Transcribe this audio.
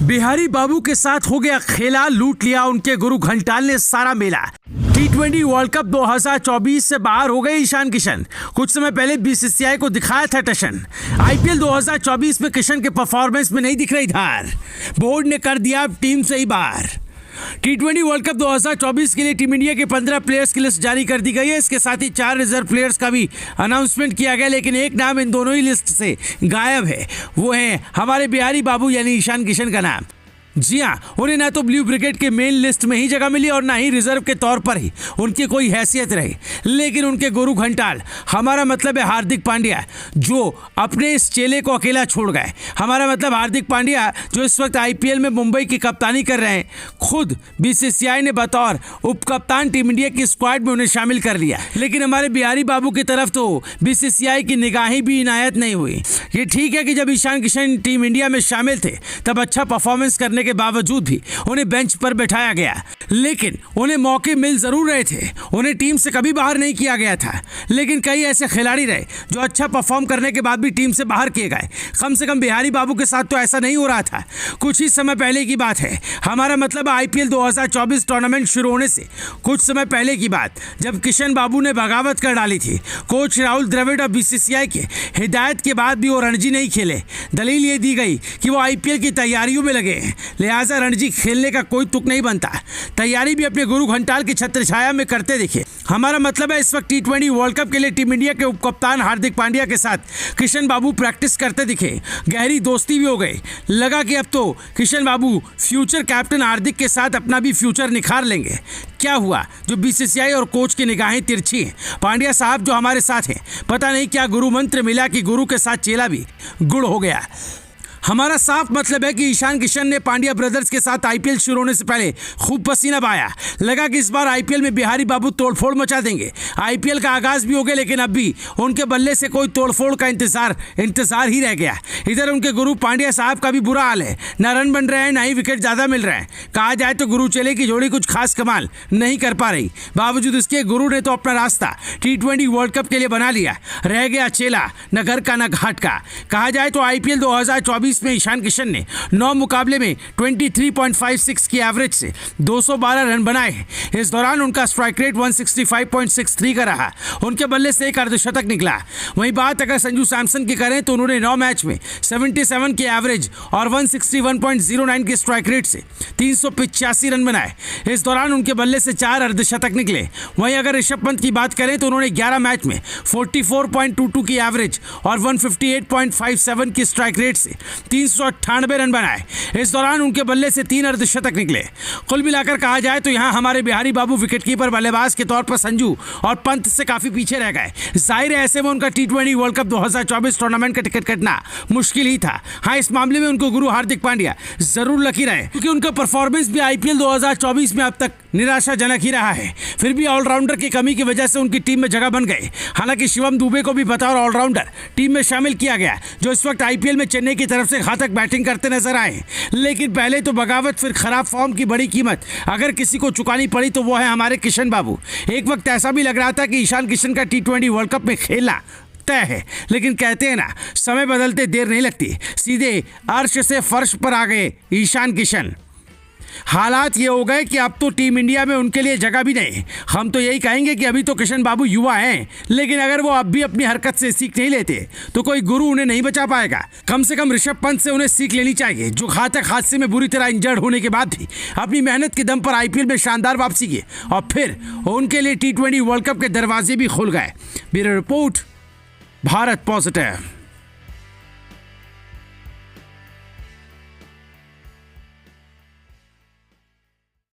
बिहारी बाबू के साथ हो गया खेला, लूट लिया उनके गुरु घंटाल ने सारा मेला। T20 वर्ल्ड कप 2024 से बाहर हो गए ईशान किशन। कुछ समय पहले बीसीसीआई को दिखाया था टशन। आईपीएल 2024 में किशन के परफॉर्मेंस में नहीं दिख रही धार। बोर्ड ने कर दिया अब टीम से ही बाहर। T20 वर्ल्ड कप 2024 के लिए टीम इंडिया के 15 प्लेयर्स की लिस्ट जारी कर दी गई है। इसके साथ ही 4 रिजर्व प्लेयर्स का भी अनाउंसमेंट किया गया, लेकिन एक नाम इन दोनों ही लिस्ट से गायब है। वो है हमारे बिहारी बाबू यानी ईशान किशन का नाम। जी हाँ, उन्हें ना तो ब्लू ब्रिगेड के मेन लिस्ट में ही जगह मिली और ना ही रिजर्व के तौर पर ही उनकी कोई हैसियत रही। लेकिन उनके गुरु घंटाल, हमारा मतलब है हार्दिक पांड्या, जो अपने इस चेले को अकेला छोड़ गए। हमारा मतलब हार्दिक पांड्या जो इस वक्त आईपीएल में मुंबई की कप्तानी कर रहे हैं। खुद बीसीसीआई ने बतौर उप कप्तान टीम इंडिया की स्क्वाड में उन्हें शामिल कर लिया। लेकिन हमारे बिहारी बाबू की तरफ तो बीसीसीआई की निगाहें भी इनायत नहीं हुई। ये ठीक है कि जब ईशान किशन टीम इंडिया में शामिल थे तब अच्छा परफॉर्मेंस करने के बावजूद भी उन्हें बेंच पर बैठाया गया, लेकिन उन्हें मौके मिल जरूर रहे थे। उन्हें टीम से कभी बाहर नहीं किया गया था। लेकिन कई ऐसे खिलाड़ी रहे जो अच्छा परफॉर्म करने के बाद भी टीम से बाहर किए गए। कम से कम बिहारी बाबू के साथ तो ऐसा नहीं हो रहा था। कुछ ही समय पहले की बात है, हमारा मतलब आईपीएल 2024 टूर्नामेंट शुरू होने से कुछ समय पहले की बात, जब किशन बाबू ने बगावत कर डाली थी। कोच राहुल द्रविड़ और बीसीसीआई के हिदायत के बाद भी वो रणजी नहीं खेले। दलील ये दी गई कि वो आईपीएल की तैयारियों में लगे हैं, लिहाजा रणजी खेलने का कोई तुक नहीं बनता। तैयारी भी अपने गुरु घंटाल की छत्र छाया में करते दिखे। हमारा मतलब है इस वक्त T20 वर्ल्ड कप के लिए टीम इंडिया के उप कप्तान हार्दिक पांड्या के साथ किशन बाबू प्रैक्टिस करते दिखे। गहरी दोस्ती भी हो गई। लगा कि अब तो किशन बाबू फ्यूचर कैप्टन हार्दिक के साथ अपना भी फ्यूचर निखार लेंगे। क्या हुआ, जो बीसीसीआई और कोच की निगाहें तिरछी हैं। पांड्या साहब जो हमारे साथ हैं, पता नहीं क्या गुरु मंत्र मिला कि गुरु के साथ चेला भी गुड़ हो गया। हमारा साफ मतलब है कि ईशान किशन ने पांड्या ब्रदर्स के साथ आईपीएल शुरू होने से पहले खूब पसीना बहाया। लगा कि इस बार आईपीएल में बिहारी बाबू तोड़फोड़ मचा देंगे। आईपीएल का आगाज भी हो गया, लेकिन अब भी उनके बल्ले से कोई तोड़फोड़ का इंतजार ही रह गया। इधर उनके गुरु पांड्या साहब का भी बुरा हाल है। ना रन बन रहे हैं, ना ही विकेट ज्यादा मिल रहे हैं। कहा जाए तो गुरु चेले की जोड़ी कुछ खास कमाल नहीं कर पा रही। बावजूद इसके गुरु ने तो अपना रास्ता T20 वर्ल्ड कप के लिए बना लिया। रह गया चेला न घर का न घाट का। कहा जाए तो आईपीएल 2024 में ईशान किशन ने 9 मुकाबले में 23.56 की एवरेज से 212 रन बनाए। इस दौरान उनका स्ट्राइक रेट 165.63 का रहा। उनके बल्ले से एक अर्धशतक निकला। वहीं बात अगर संजू सैमसन की करें तो उन्होंने 9 मैच में 77 की एवरेज और 161.09 की स्ट्राइक रेट से 385 रन बनाए। इस दौरान उनके बल्ले से 4 अर्धशतक निकले। वहीं अगर ऋषभ पंत की बात करें तो उन्होंने 11 मैच में 44.22 की एवरेज और 158.57 की स्ट्राइक रेट से 398 रन बनाए। इस दौरान उनके बल्ले से 3 अर्धशतक निकले। कुल मिलाकर कहा जाए तो यहां हमारे बिहारी बाबू विकेटकीपर बल्लेबाज के तौर पर संजू और पंत से काफी पीछे रह गए। जाहिर है ऐसे में उनका T20 वर्ल्ड कप 2024 टूर्नामेंट का टिकट कटना मुश्किल ही था। हाँ, इस मामले में उनको गुरु हार्दिक पांड्या जरूर लकी रहे, क्योंकि उनका परफॉर्मेंस भी आईपीएल 2024 में अब तक निराशाजनक ही रहा है। फिर भी ऑलराउंडर की कमी की वजह से उनकी टीम में जगह बन गए। हालांकि शिवम दुबे को भी बतौर ऑलराउंडर टीम में शामिल किया गया, जो इस वक्त आईपीएल में चेन्नई की तरफ से घातक बैटिंग करते नजर आए। लेकिन पहले तो बगावत, फिर खराब फॉर्म की बड़ी कीमत अगर किसी को चुकानी पड़ी तो वो है हमारे किशन बाबू। एक वक्त ऐसा भी लग रहा था कि ईशान किशन का T20 वर्ल्ड कप में खेलना तय है, लेकिन कहते हैं ना, समय बदलते देर नहीं लगती। सीधे अर्श से फर्श पर आ गए ईशान किशन। हालात ये हो गए कि अब तो टीम इंडिया में उनके लिए जगह भी नहीं। हम तो यही कहेंगे कि अभी तो किशन बाबू युवा हैं, लेकिन अगर वो अब भी अपनी हरकत से सीख नहीं लेते तो कोई गुरु उन्हें नहीं बचा पाएगा। कम से कम ऋषभ पंत से उन्हें सीख लेनी चाहिए, जो घातक हादसे में बुरी तरह इंजर्ड होने के बाद भी अपनी मेहनत के दम पर आईपीएल में शानदार वापसी की और फिर उनके लिए T20 वर्ल्ड कप के दरवाजे भी खुल गए। Bureau report, Bharat positive.